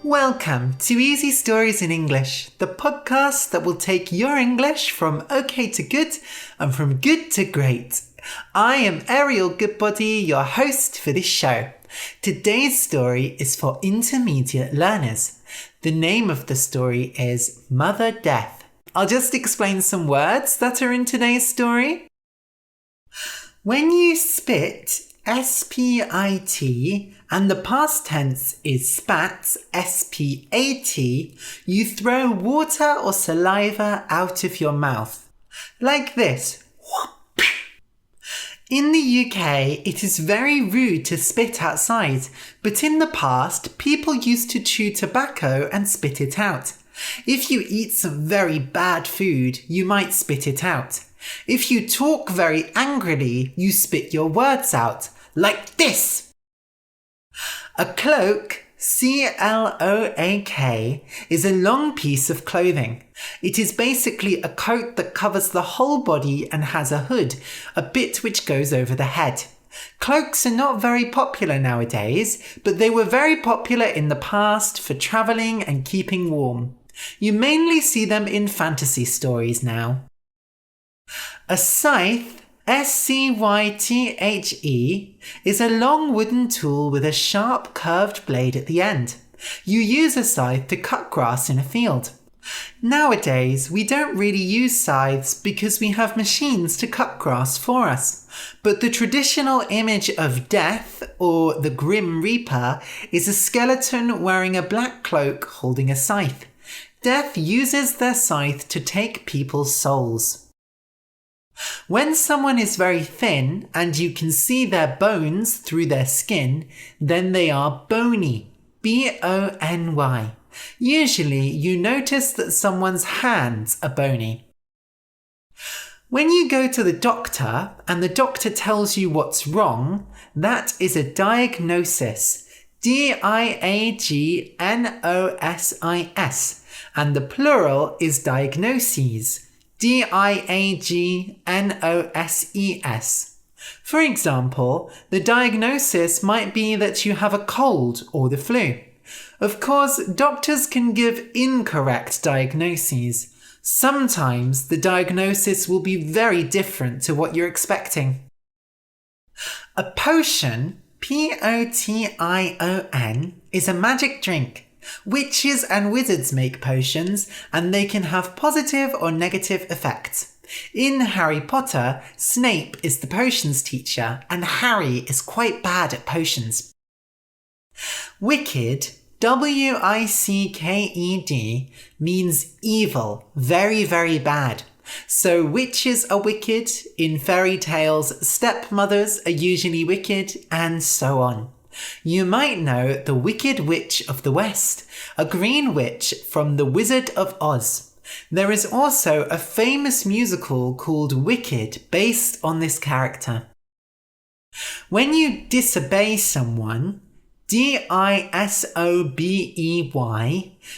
Welcome to Easy Stories in English, the podcast that will take your English from okay to good and from good to great. I am Ariel Goodbody, your host for this show. Today's story is for intermediate learners. The name of the story is Mother Death. I'll just explain some words that are in today's story. When you spit, S-P-I-T, and the past tense is spat, S-P-A-T, you throw water or saliva out of your mouth. Like this. In the UK, it is very rude to spit outside, but in the past, people used to chew tobacco and spit it out. If you eat some very bad food, you might spit it out. If you talk very angrily, you spit your words out, like this. A cloak, C-L-O-A-K, is a long piece of clothing. It is basically a coat that covers the whole body and has a hood, a bit which goes over the head. Cloaks are not very popular nowadays, but they were very popular in the past for travelling and keeping warm. You mainly see them in fantasy stories now. A scythe, S-C-Y-T-H-E, is a long wooden tool with a sharp curved blade at the end. You use a scythe to cut grass in a field. Nowadays, we don't really use scythes because we have machines to cut grass for us. But the traditional image of death, or the Grim Reaper, is a skeleton wearing a black cloak holding a scythe. Death uses their scythe to take people's souls. When someone is very thin and you can see their bones through their skin, then they are bony, B-O-N-Y. Usually you notice that someone's hands are bony. When you go to the doctor and the doctor tells you what's wrong, that is a diagnosis, D-I-A-G-N-O-S-I-S, and the plural is diagnoses. D-I-A-G-N-O-S-E-S. For example, the diagnosis might be that you have a cold or the flu. Of course, doctors can give incorrect diagnoses. Sometimes the diagnosis will be very different to what you're expecting. A potion, P-O-T-I-O-N, is a magic drink. Witches and wizards make potions, and they can have positive or negative effects. In Harry Potter, Snape is the potions teacher, and Harry is quite bad at potions. Wicked, W-I-C-K-E-D, means evil, very, very bad. So witches are wicked, in fairy tales, stepmothers are usually wicked, and so on. You might know the Wicked Witch of the West, a green witch from The Wizard of Oz. There is also a famous musical called Wicked based on this character. When you disobey someone, D-I-S-O-B-E-Y,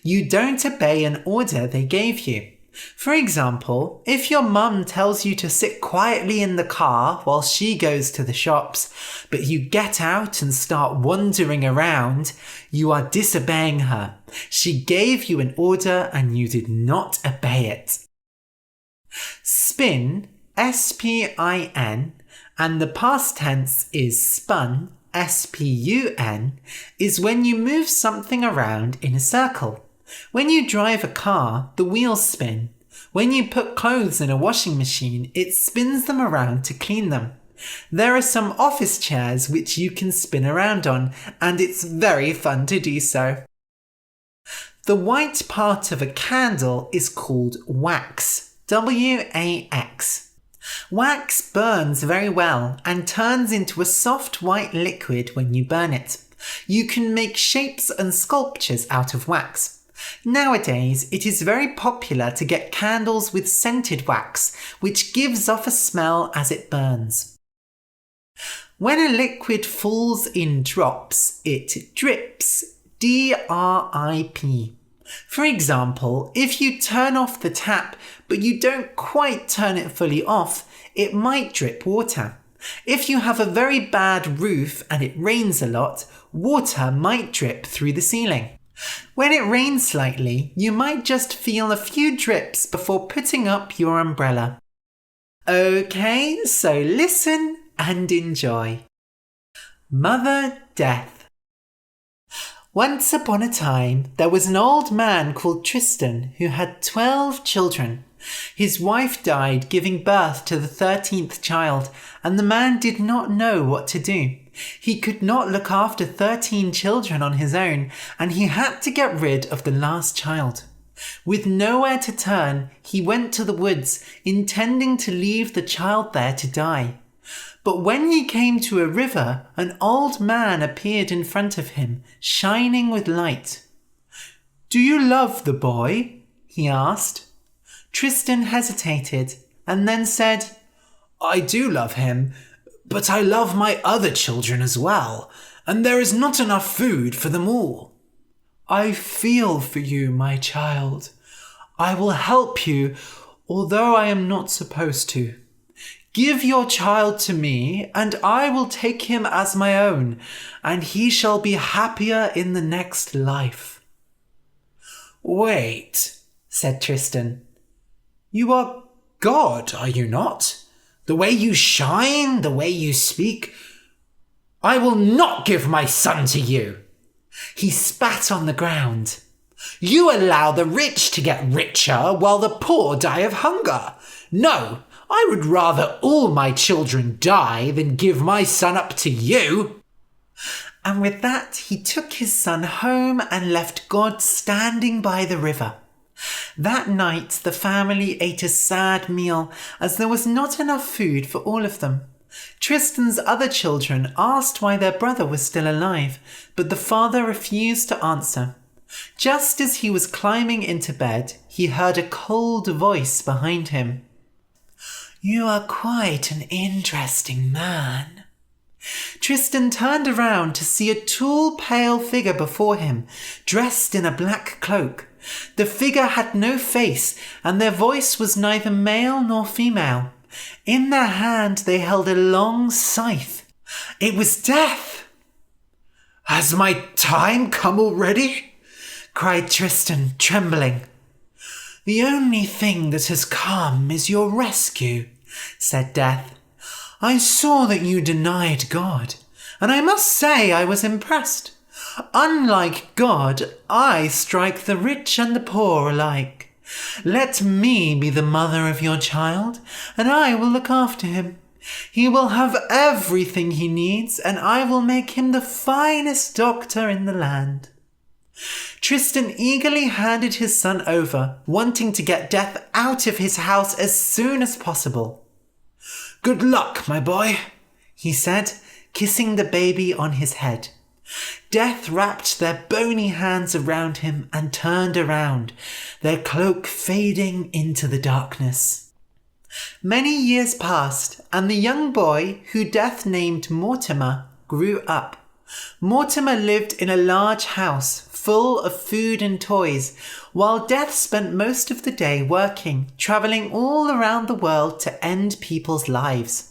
you don't obey an order they gave you. For example, if your mum tells you to sit quietly in the car while she goes to the shops, but you get out and start wandering around, you are disobeying her. She gave you an order and you did not obey it. Spin, S-P-I-N, and the past tense is spun, S-P-U-N, is when you move something around in a circle. When you drive a car, the wheels spin. When you put clothes in a washing machine, it spins them around to clean them. There are some office chairs which you can spin around on, and it's very fun to do so. The white part of a candle is called wax, W-A-X. Wax burns very well and turns into a soft white liquid when you burn it. You can make shapes and sculptures out of wax. Nowadays, it is very popular to get candles with scented wax, which gives off a smell as it burns. When a liquid falls in drops, it drips, D-R-I-P. For example, if you turn off the tap, but you don't quite turn it fully off, it might drip water. If you have a very bad roof and it rains a lot, water might drip through the ceiling. When it rains slightly, you might just feel a few drips before putting up your umbrella. Okay, so listen and enjoy. Mother Death. Once upon a time, there was an old man called Tristan who had 12 children. His wife died giving birth to the 13th child, and the man did not know what to do. He could not look after 13 children on his own, and he had to get rid of the last child. With nowhere to turn, he went to the woods, intending to leave the child there to die. But when he came to a river, an old man appeared in front of him, shining with light. "Do you love the boy?" he asked. Tristan hesitated and then said, "I do love him, but I love my other children as well, and there is not enough food for them all." "I feel for you, my child. I will help you, although I am not supposed to. Give your child to me, and I will take him as my own, and he shall be happier in the next life." "Wait," said Tristan. "You are God, are you not? The way you shine, the way you speak. I will not give my son to you." He spat on the ground. "You allow the rich to get richer while the poor die of hunger. No, I would rather all my children die than give my son up to you." And with that, he took his son home and left God standing by the river. That night, the family ate a sad meal as there was not enough food for all of them. Tristan's other children asked why their brother was still alive, but the father refused to answer. Just as he was climbing into bed, he heard a cold voice behind him. "You are quite an interesting man." Tristan turned around to see a tall, pale figure before him, dressed in a black cloak. The figure had no face, and their voice was neither male nor female. In their hand they held a long scythe. It was Death. "Has my time come already?" cried Tristan, trembling. "The only thing that has come is your rescue," said Death. "I saw that you denied God, and I must say I was impressed. Unlike God, I strike the rich and the poor alike. Let me be the mother of your child, and I will look after him. He will have everything he needs, and I will make him the finest doctor in the land." Tristan eagerly handed his son over, wanting to get Death out of his house as soon as possible. "Good luck, my boy," he said, kissing the baby on his head. Death wrapped their bony hands around him and turned around, their cloak fading into the darkness. Many years passed, and the young boy, who Death named Mortimer, grew up. Mortimer lived in a large house full of food and toys, while Death spent most of the day working, travelling all around the world to end people's lives.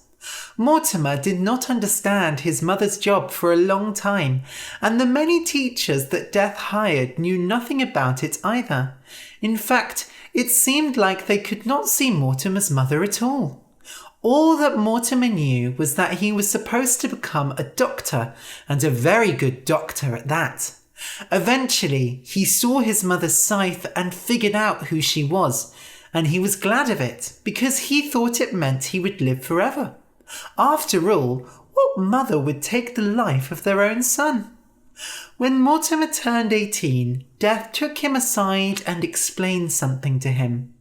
Mortimer did not understand his mother's job for a long time, and the many teachers that Death hired knew nothing about it either. In fact, it seemed like they could not see Mortimer's mother at all. All that Mortimer knew was that he was supposed to become a doctor, and a very good doctor at that. Eventually, he saw his mother's scythe and figured out who she was, and he was glad of it because he thought it meant he would live forever. After all, what mother would take the life of their own son? When Mortimer turned 18, Death took him aside and explained something to him.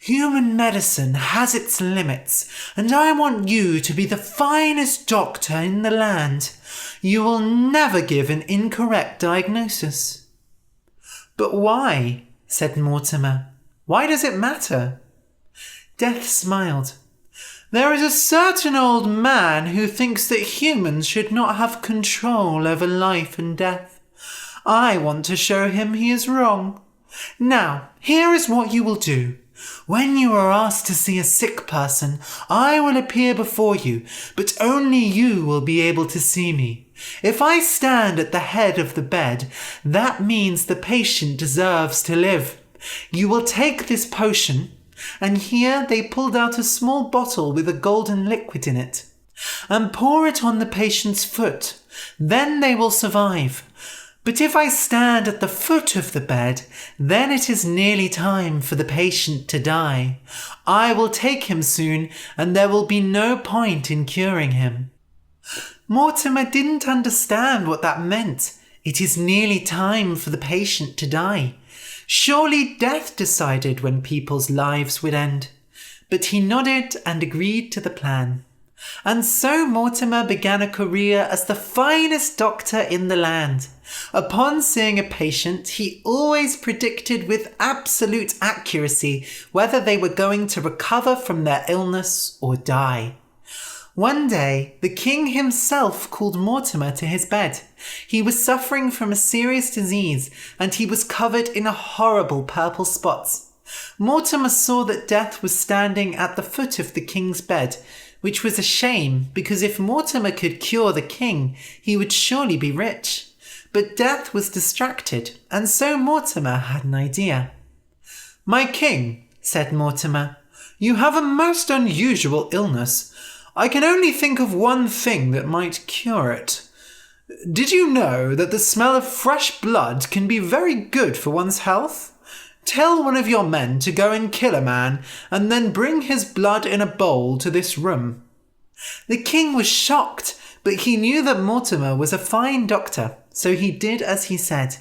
"Human medicine has its limits, and I want you to be the finest doctor in the land. You will never give an incorrect diagnosis." "But why?" said Mortimer. "Why does it matter?" Death smiled. "There is a certain old man who thinks that humans should not have control over life and death. I want to show him he is wrong. Now, here is what you will do. When you are asked to see a sick person, I will appear before you, but only you will be able to see me. If I stand at the head of the bed, that means the patient deserves to live. You will take this potion," and here they pulled out a small bottle with a golden liquid in it, "and pour it on the patient's foot. Then they will survive. But if I stand at the foot of the bed, then it is nearly time for the patient to die. I will take him soon, and there will be no point in curing him." Mortimer didn't understand what that meant. It is nearly time for the patient to die. Surely death decided when people's lives would end. But he nodded and agreed to the plan. And so Mortimer began a career as the finest doctor in the land. Upon seeing a patient, he always predicted with absolute accuracy whether they were going to recover from their illness or die. One day, the king himself called Mortimer to his bed. He was suffering from a serious disease, and he was covered in horrible purple spots. Mortimer saw that death was standing at the foot of the king's bed, which was a shame, because if Mortimer could cure the king, he would surely be rich. But death was distracted, and so Mortimer had an idea. "My king," said Mortimer, "you have a most unusual illness. I can only think of one thing that might cure it. Did you know that the smell of fresh blood can be very good for one's health? Tell one of your men to go and kill a man, and then bring his blood in a bowl to this room." The king was shocked, but he knew that Mortimer was a fine doctor, so he did as he said.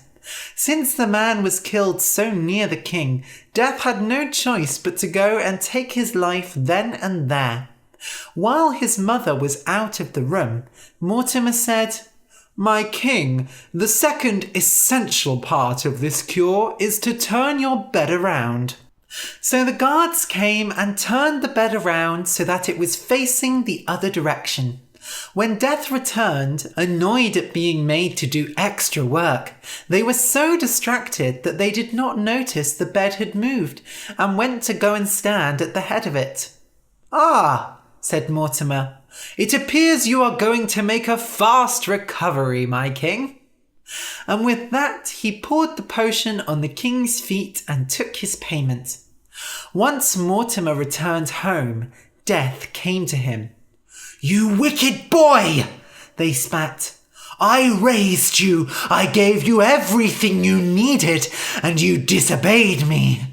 Since the man was killed so near the king, death had no choice but to go and take his life then and there. While his mother was out of the room, Mortimer said, "My king, the second essential part of this cure is to turn your bed around." So the guards came and turned the bed around so that it was facing the other direction. When death returned, annoyed at being made to do extra work, they were so distracted that they did not notice the bed had moved and went to go and stand at the head of it. "Ah," said Mortimer, "it appears you are going to make a fast recovery, my king." And with that, he poured the potion on the king's feet and took his payment. Once Mortimer returned home, death came to him. "You wicked boy," they spat. "I raised you, I gave you everything you needed, and you disobeyed me."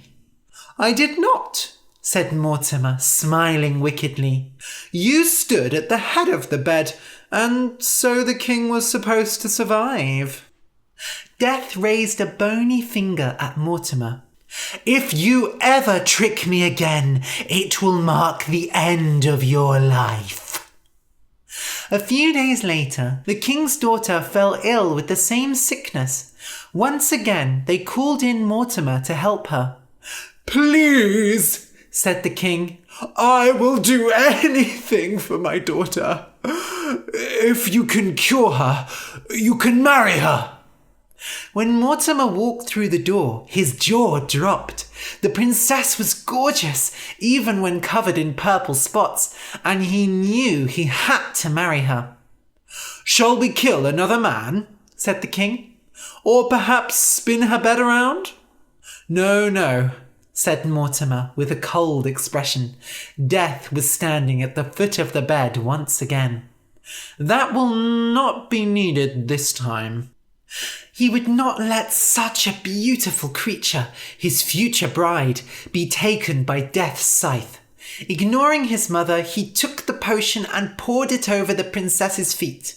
"I did not," said Mortimer, smiling wickedly. "You stood at the head of the bed, and so the king was supposed to survive." Death raised a bony finger at Mortimer. "If you ever trick me again, it will mark the end of your life." A few days later, the king's daughter fell ill with the same sickness. Once again, they called in Mortimer to help her. "Please," said the king, "I will do anything for my daughter. If you can cure her, you can marry her." When Mortimer walked through the door, his jaw dropped. The princess was gorgeous, even when covered in purple spots, and he knew he had to marry her. "Shall we kill another man?" said the king. "Or perhaps spin her bed around?" No, said Mortimer with a cold expression. Death was standing at the foot of the bed once again. "That will not be needed this time." He would not let such a beautiful creature, his future bride, be taken by death's scythe. Ignoring his mother, he took the potion and poured it over the princess's feet.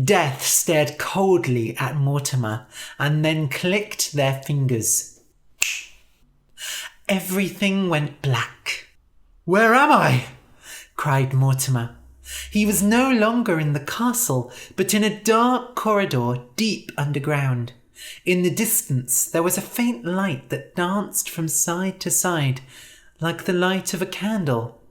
Death stared coldly at Mortimer and then clicked their fingers. Everything went black. "Where am I?" cried Mortimer. He was no longer in the castle, but in a dark corridor deep underground. In the distance there was a faint light that danced from side to side, like the light of a candle.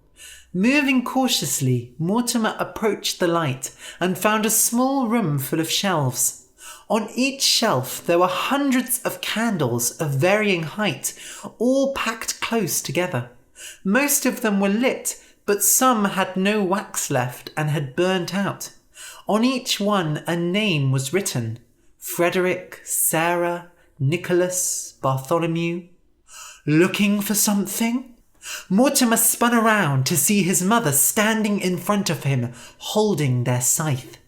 Moving cautiously, Mortimer approached the light and found a small room full of shelves. On each shelf there were hundreds of candles of varying height, all packed close together. Most of them were lit, but some had no wax left and had burnt out. On each one a name was written: Frederick, Sarah, Nicholas, Bartholomew. Looking for something? Mortimer spun around to see his mother standing in front of him, holding their scythe.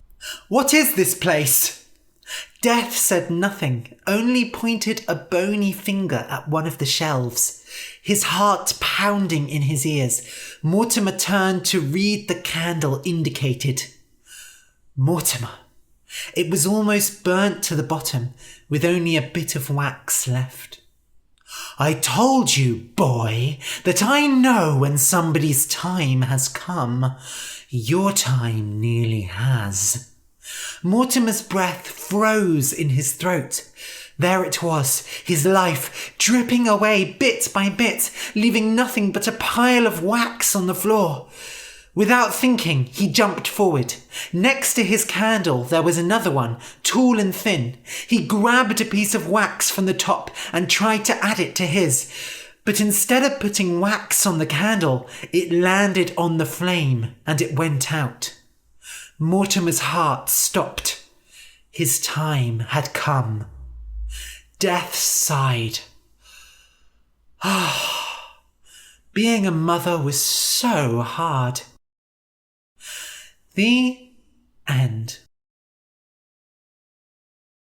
"What is this place?" Death said nothing, only pointed a bony finger at one of the shelves. His heart pounding in his ears, Mortimer turned to read the candle indicated. Mortimer. It was almost burnt to the bottom, with only a bit of wax left. "I told you, boy, that I know when somebody's time has come. Your time nearly has." Mortimer's breath froze in his throat. There it was, his life, dripping away bit by bit, leaving nothing but a pile of wax on the floor. Without thinking, he jumped forward. Next to his candle there was another one, tall and thin. He grabbed a piece of wax from the top and tried to add it to his. But instead of putting wax on the candle, it landed on the flame and it went out. Mortimer's heart stopped. His time had come. Death sighed. Being a mother was so hard. The end.